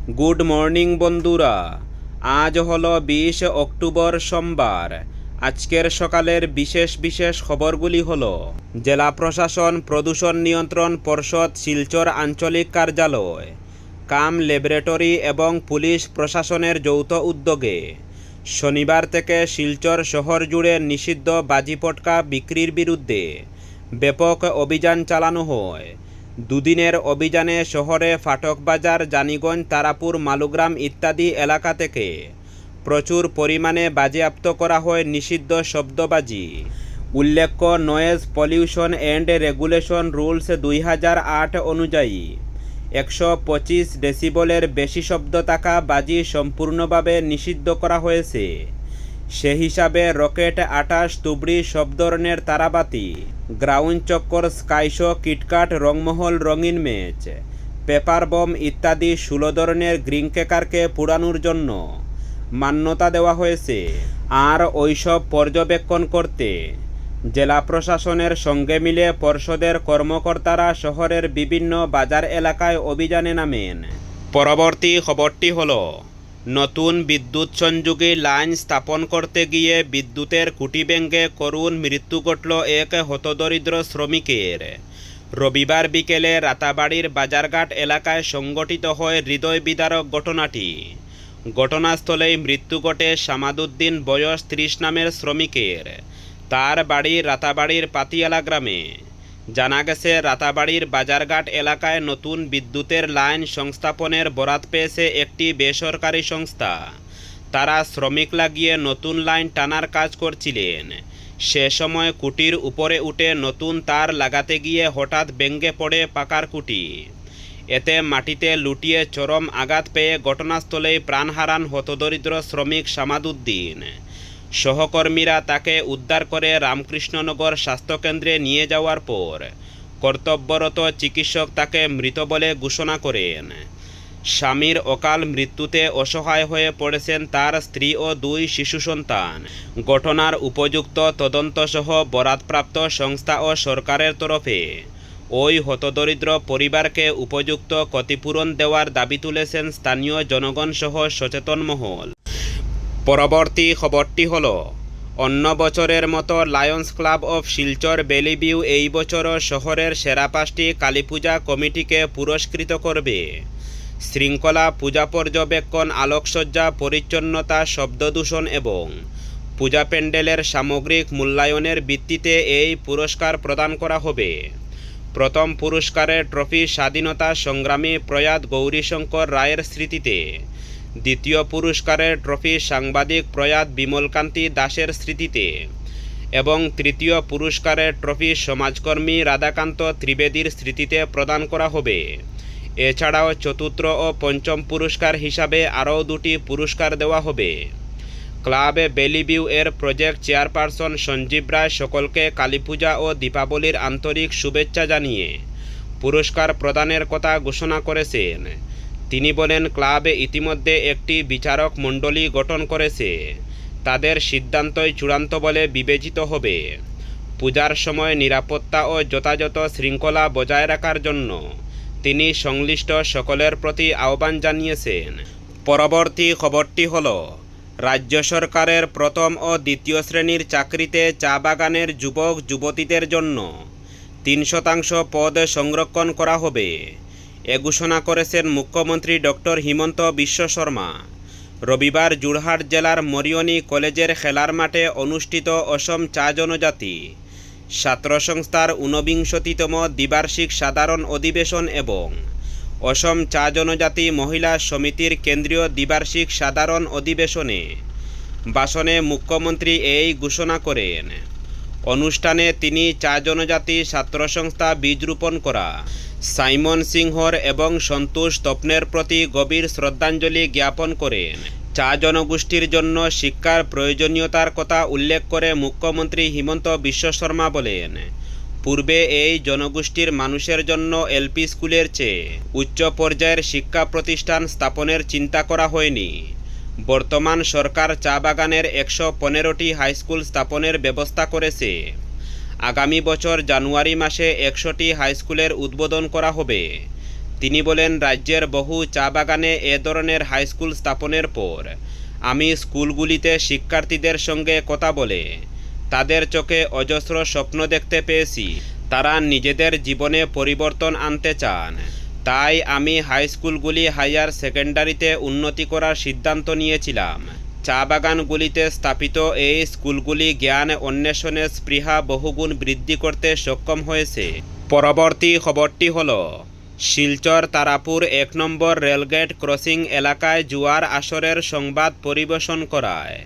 Good morning বন্ধুরা, আজ হলো 20 অক্টোবর সোমবার। আজকের সকালের বিশেষ বিশেষ খবরগুলি হলো: জেলা প্রশাসন প্রদূষণ নিয়ন্ত্রণ পর্ষদ শিলচর আঞ্চলিক কার্যালয়, কাম ল্যাবরেটরি এবং পুলিশ প্রশাসনের যৌথ উদ্যোগে শনিবার থেকে শিলচর শহর জুড়ে নিষিদ্ধ বাজি পটকা বিক্রির বিরুদ্ধে ব্যাপক অভিযান চালানো হয়। দুদিনের অভিযানে শহরে ফাটকবাজার, জানিগঞ্জ, তারাপুর, মালুগ্রাম ইত্যাদি এলাকা থেকে প্রচুর পরিমাণে বাজেয়াপ্ত করা হয় নিষিদ্ধ শব্দবাজি। উল্লেখ্য, noise pollution and regulation rules 2008 অনুযায়ী 125 ডেসিবলের বেশি শব্দ থাকা বাজি সম্পূর্ণভাবে নিষিদ্ধ করা হয়েছে। সে হিসাবে রকেট, 28, তুবড়ি, সব ধরনের তারাবাতি, গ্রাউন্ড চক্কর, স্কাইশো, কিটকাট, রংমহল, রঙিন ম্যাচ, পেপার বম ইত্যাদি 16 ধরনের গ্রিন ক্র্যাকারকে পোড়ানোর জন্য মান্যতা দেওয়া হয়েছে। আর ওইসব পর্যবেক্ষণ করতে জেলা প্রশাসনের সঙ্গে মিলে পর্ষদের কর্মকর্তারা শহরের বিভিন্ন বাজার এলাকায় অভিযানে নামেন। পরবর্তী খবরটি হলো, নতুন বিদ্যুৎ সংযোগী লাইন স্থাপন করতে গিয়ে বিদ্যুতের খুঁটি ভেঙে করুণ মৃত্যু ঘটল এক হতদরিদ্র শ্রমিকের। রবিবার বিকেলে রাতাবাড়ির বাজারঘাট এলাকায় সংঘটিত হয় হৃদয় বিদারক ঘটনাটি। ঘটনাস্থলেই মৃত্যু ঘটে সামাদুদ্দিন বয়স 30 নামের শ্রমিকের। তার বাড়ি রাতাবাড়ির পাতিয়ালা গ্রামে। জানা গেছে, রাতাবাড়ির বাজারঘাট এলাকায় নতুন বিদ্যুতের লাইন সংস্থাপনের বরাত পেয়েছে একটি বেসরকারি সংস্থা। তারা শ্রমিক লাগিয়ে নতুন লাইন টানার কাজ করছিলেন। সে সময় খুঁটির উপরে উঠে নতুন তার লাগাতে গিয়ে হঠাৎ ভেঙে পড়ে পাকার খুঁটি। এতে মাটিতে লুটিয়ে চরম আঘাত পেয়ে ঘটনাস্থলেই প্রাণ হারান হতদরিদ্র শ্রমিক সামাদুদ্দিন। সহকর্মীরা তাকে উদ্ধার করে রামকৃষ্ণনগর স্বাস্থ্যকেন্দ্রে নিয়ে যাওয়ার পর কর্তব্যরত চিকিৎসক তাকে মৃত বলে ঘোষণা করেন। স্বামীর অকাল মৃত্যুতে অসহায় হয়ে পড়েছেন তার স্ত্রী ও 2 শিশু সন্তান। ঘটনার উপযুক্ত তদন্তসহ বরাতপ্রাপ্ত সংস্থা ও সরকারের তরফে ওই হতদরিদ্র পরিবারকে উপযুক্ত ক্ষতিপূরণ দেওয়ার দাবি তুলেছেন স্থানীয় জনগণ সহ সচেতন মহল। পরবর্তী খবরটি হলো, অন্য বছরের মতো Lions club of Silchar Belle Vue এই বছরও শহরের সেরা 5টি কালীপূজা কমিটিকে পুরস্কৃত করবে। শৃঙ্খলা, পূজা পর্যবেক্ষণ, আলোকসজ্জা, পরিচ্ছন্নতা, শব্দদূষণ এবং পূজা প্যান্ডেলের সামগ্রিক মূল্যায়নের ভিত্তিতে এই পুরস্কার প্রদান করা হবে। প্রথম পুরস্কারের ট্রফি স্বাধীনতা সংগ্রামী প্রয়াত গৌরীশঙ্কর রায়ের স্মৃতিতে, দ্বিতীয় পুরস্কারের ট্রফি সাংবাদিক প্রয়াত বিমলকান্তি দাসের স্মৃতিতে এবং তৃতীয় পুরস্কারের ট্রফি সমাজকর্মী রাধাকান্ত ত্রিবেদীর স্মৃতিতে প্রদান করা হবে। এছাড়াও চতুর্থ ও পঞ্চম পুরস্কার হিসাবে আরও 2টি পুরস্কার দেওয়া হবে। ক্লাবে বেলিভিউ এর প্রজেক্ট চেয়ারপারসন সঞ্জীব রায় সকলকে কালীপূজা ও দীপাবলির আন্তরিক শুভেচ্ছা জানিয়ে পুরস্কার প্রদানের কথা ঘোষণা করেছেন। তিনি বলেন, ক্লাবে ইতিমধ্যে একটি বিচারক মণ্ডলী গঠন করেছে। তাদের সিদ্ধান্তই চূড়ান্ত বলে বিবেচিত হবে। পূজার সময় নিরাপত্তা ও যথাযথ শৃঙ্খলা বজায় রাখার জন্য তিনি সংশ্লিষ্ট সকলের প্রতি আহ্বান জানিয়েছেন। পরবর্তী খবরটি হলো, রাজ্য সরকারের প্রথম ও দ্বিতীয় শ্রেণীর চাকরিতে চা বাগানের যুবক যুবতীদের জন্য 3% পদ সংরক্ষণ করা হবে। এ ঘোষণা করেছেন মুখ্যমন্ত্রী ডক্টর হিমন্ত বিশ্ব শর্মা। রবিবার জোরহাট জেলার মরিয়নি কলেজের খেলার মাঠে অনুষ্ঠিত অসম চা জনজাতি ছাত্র সংস্থার 49তম দ্বিবার্ষিক সাধারণ অধিবেশন এবং অসম চা জনজাতি মহিলা সমিতির কেন্দ্রীয় দ্বিবার্ষিক সাধারণ অধিবেশনে ভাষণে মুখ্যমন্ত্রী এই ঘোষণা করেন। অনুষ্ঠানে তিনি চা জনজাতি ছাত্র সংস্থা বীজ রোপণ করা সাইমন সিংহর এবং সন্তোষ তপনের প্রতি গভীর শ্রদ্ধাঞ্জলি জ্ঞাপন করেন। চা জনগোষ্ঠীর জন্য শিক্ষার প্রয়োজনীয়তার কথা উল্লেখ করে মুখ্যমন্ত্রী হিমন্ত বিশ্ব শর্মা বলেন, পূর্বে এই জনগোষ্ঠীর মানুষের জন্য এলপি স্কুলের চেয়ে উচ্চ পর্যায়ের শিক্ষা প্রতিষ্ঠান স্থাপনের চিন্তা করা হয়নি। বর্তমান সরকার চা বাগানের 115টি হাইস্কুল স্থাপনের ব্যবস্থা করেছে। আগামী বছর জানুয়ারি মাসে 100টি হাইস্কুলের উদ্বোধন করা হবে। তিনি বলেন, রাজ্যের বহু চা বাগানে এ ধরনের হাইস্কুল স্থাপনের পর আমি স্কুলগুলিতে শিক্ষার্থীদের সঙ্গে কথা বলে তাদের চোখে অজস্র স্বপ্ন দেখতে পেয়েছি। তারা নিজেদের জীবনে পরিবর্তন আনতে চান। তাই আমি হাই স্কুলগুলি হায়ার সেকেন্ডারিতে উন্নতি করার সিদ্ধান্ত নিয়েছিলাম। চা বাগানগুলিতে স্থাপিত এই স্কুলগুলি জ্ঞান অন্বেষণের স্পৃহা বহুগুণ বৃদ্ধি করতে সক্ষম হয়েছে। পরবর্তী খবরটি হলো, শিলচর তারাপুর ১ নম্বর রেলগেট ক্রসিং এলাকায় জুয়ার আসরের সংবাদ পরিবেশন করায়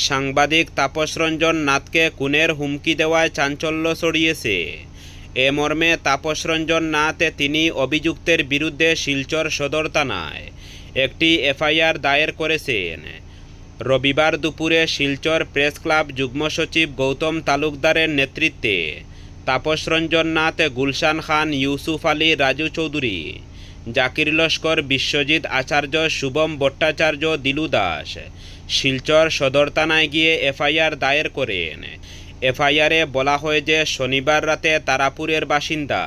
সাংবাদিক তাপস রঞ্জন নাথকে খুনের হুমকি দেওয়ায় চাঞ্চল্য ছড়িয়েছে। এ মর্মে তাপস রঞ্জন নাথ তিনি অভিযুক্তের বিরুদ্ধে শিলচর সদর থানায় একটি এফআইআর দায়ের করেছেন। রবিবার দুপুরে শিলচর প্রেস ক্লাব যুগ্ম সচিব গৌতম তালুকদারের নেতৃত্বে তাপস রঞ্জন নাথ, গুলশান খান, ইউসুফ আলী, রাজু চৌধুরী, জাকির লস্কর, বিশ্বজিৎ আচার্য, শুভম ভট্টাচার্য, দিলু দাস শিলচর সদর থানায় গিয়ে এফআইআর দায়ের করেন। এফআইআরে বলা হয় যে শনিবার রাতে তারাপুরের বাসিন্দা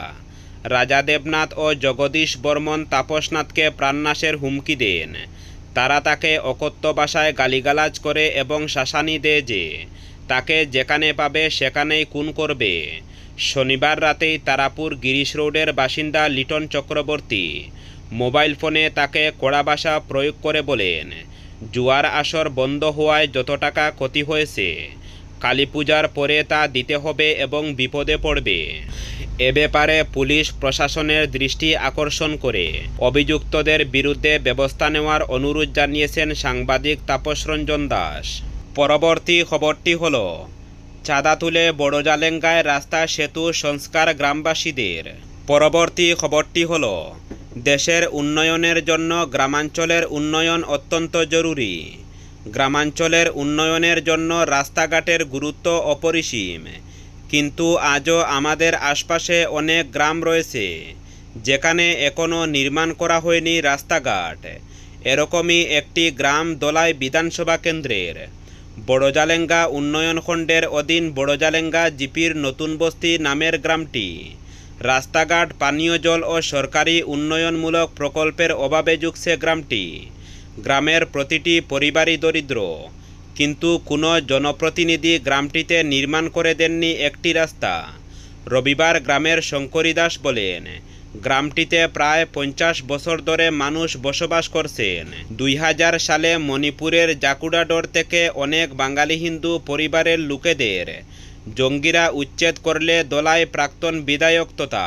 রাজা দেবনাথ ও জগদীশ বর্মন তাপসনাথকে প্রাণনাশের হুমকি দেন। তারা তাকে অকথ্য ভাষায় গালিগালাজ করে এবং শাসানি দেয় যে তাকে যেখানে পাবে সেখানেই খুন করবে। শনিবার রাতেই তারাপুর গিরিশ রোডের বাসিন্দা লিটন চক্রবর্তী মোবাইল ফোনে তাকে কড়া ভাষা প্রয়োগ করে বলেন, জুয়ার আসর বন্ধ হওয়ায় যত টাকা ক্ষতি হয়েছে কালী পূজার পরে তা দিতে হবে এবং বিপদে পড়বে। এ ব্যাপারে পুলিশ প্রশাসনের দৃষ্টি আকর্ষণ করে অভিযুক্তদের বিরুদ্ধে ব্যবস্থা নেওয়ার অনুরোধ জানিয়েছেন সাংবাদিক তাপস রঞ্জন দাস। পরবর্তী খবরটি হল, চাঁদা তুলে বড়জালেঙ্গায় রাস্তা সেতু সংস্কার গ্রামবাসীদের। পরবর্তী খবরটি হল, দেশের উন্নয়নের জন্য গ্রামাঞ্চলের উন্নয়ন অত্যন্ত জরুরি। গ্রামাঞ্চলের উন্নয়নের জন্য রাস্তাঘাটের গুরুত্ব অপরিসীম। কিন্তু আজও আমাদের আশপাশে অনেক গ্রাম রয়েছে যেখানে এখনও নির্মাণ করা হয়নি রাস্তাঘাট। এরকমই একটি গ্রাম দলাই বিধানসভা কেন্দ্রের বড়জালেঙ্গা উন্নয়ন খণ্ডের অধীন বড়জালেঙ্গা জিপির নতুন বস্তি নামের গ্রামটি। রাস্তাঘাট, পানীয় জল ও সরকারি উন্নয়নমূলক প্রকল্পের অভাবে যুগছে গ্রামটি। গ্রামের প্রতিটি পরিবারই দরিদ্র, কিন্তু কোনো জনপ্রতিনিধি গ্রামটিতে নির্মাণ করে দেননি একটি রাস্তা। রবিবার গ্রামের শঙ্করী দাস বলেন, গ্রামটিতে প্রায় 50 বছর ধরে মানুষ বসবাস করছেন। 2000 সালে মণিপুরের জাকুডাডোর থেকে অনেক বাঙালি হিন্দু পরিবারের লোকেদের জঙ্গিরা উচ্ছেদ করলে দলাই প্রাক্তন বিধায়ক তথা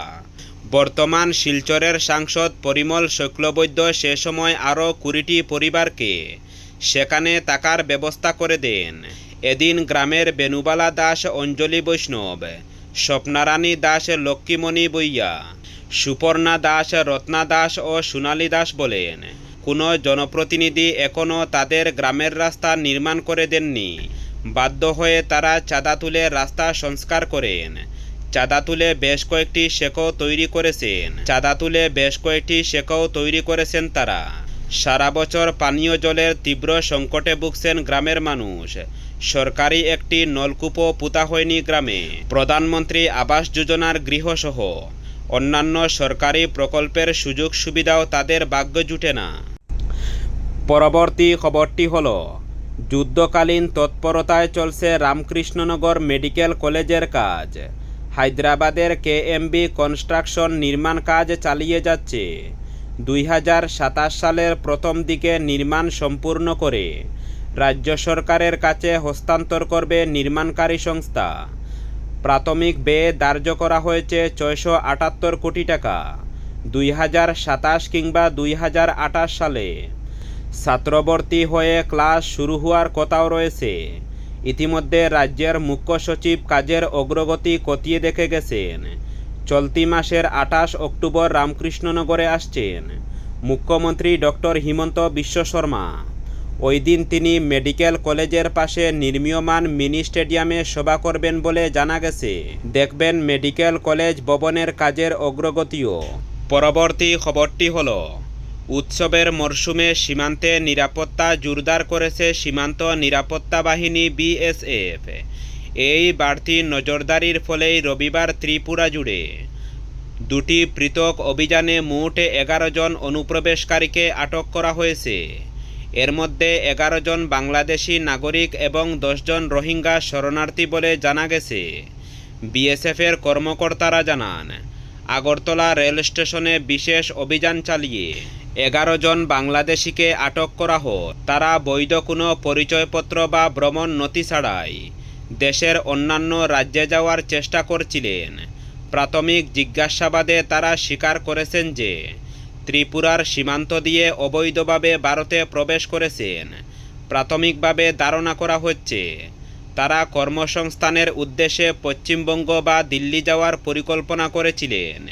বর্তমান শিলচরের সাংসদ পরিমল শুক্লবৈদ্য সে সময় আরও 20টি পরিবারকে সেখানে থাকার ব্যবস্থা করে দেন। এদিন গ্রামের বেনুবালা দাস, অঞ্জলি বৈষ্ণব, স্বপ্নারানী দাস, লক্ষ্মীমণি বইয়া, সুপর্ণা দাস, রত্না দাস ও সোনালী দাস বলেন, কোনো জনপ্রতিনিধি এখনও তাদের গ্রামের রাস্তা নির্মাণ করে দেননি। বাধ্য হয়ে তারা চাঁদা তুলে রাস্তা সংস্কার করেন। চাঁদা তুলে বেশ কয়েকটি সেকও তৈরি করেছেন তারা। সারা বছর পানীয় জলের তীব্র সংকটে ভুগছেন গ্রামের মানুষ। সরকারি একটি নলকূপও পোতা হয়নি গ্রামে। প্রধানমন্ত্রী আবাস যোজনার গৃহসহ অন্যান্য সরকারি প্রকল্পের সুযোগ সুবিধাও তাদের ভাগ্যে জুটে না। পরবর্তী খবরটি হল, যুদ্ধকালীন তৎপরতায় চলছে রামকৃষ্ণনগর মেডিকেল কলেজের কাজ। হায়দ্রাবাদের কেএমবি কনস্ট্রাকশন নির্মাণ কাজ চালিয়ে যাচ্ছে। 2027 সালের প্রথম দিকে নির্মাণ সম্পূর্ণ করে রাজ্য সরকারের কাছে হস্তান্তর করবে নির্মাণকারী সংস্থা। প্রাথমিক ব্যয় ধার্য করা হয়েছে 678 কোটি টাকা। 2027 কিংবা 2028 সালে ছাত্রভর্তি হয়ে ক্লাস শুরু হওয়ার কথাও রয়েছে। ইতিমধ্যে রাজ্যের মুখ্য সচিব কাজের অগ্রগতি খতিয়ে দেখে গেছেন। চলতি মাসের 28 অক্টোবর রামকৃষ্ণনগরে আসছেন মুখ্যমন্ত্রী ডক্টর হিমন্ত বিশ্ব শর্মা। ওই দিন তিনি মেডিকেল কলেজের পাশে নির্মীয়মান মিনি স্টেডিয়ামে সভা করবেন বলে জানা গেছে। দেখবেন মেডিকেল কলেজ ভবনের কাজের অগ্রগতিও। পরবর্তী খবরটি হল, উৎসবের মরশুমে সীমান্তে নিরাপত্তা জোরদার করেছে সীমান্ত নিরাপত্তা বাহিনী বিএসএফ। এই বাড়তি নজরদারির ফলেই রবিবার ত্রিপুরা জুড়ে দুটি পৃথক অভিযানে মোট 11 জন অনুপ্রবেশকারীকে আটক করা হয়েছে। এর মধ্যে 11 জন বাংলাদেশি নাগরিক এবং 10 জন রোহিঙ্গা শরণার্থী বলে জানা গেছে। বিএসএফের কর্মকর্তারা জানান, আগরতলা রেল স্টেশনে বিশেষ অভিযান চালিয়ে 11 জন বাংলাদেশিকে আটক করা হয়। তারা বৈধ কোনো পরিচয়পত্র বা ভ্রমণ নথি ছাড়াই দেশের অন্যান্য রাজ্যে যাওয়ার চেষ্টা করছিলেন। প্রাথমিক জিজ্ঞাসাবাদে তারা স্বীকার করেছেন যে ত্রিপুরার সীমান্ত দিয়ে অবৈধভাবে ভারতে প্রবেশ করেছেন। প্রাথমিকভাবে ধারণা করা হচ্ছে তারা কর্মসংস্থানের উদ্দেশ্যে পশ্চিমবঙ্গ বা দিল্লি যাওয়ার পরিকল্পনা করেছিলেন।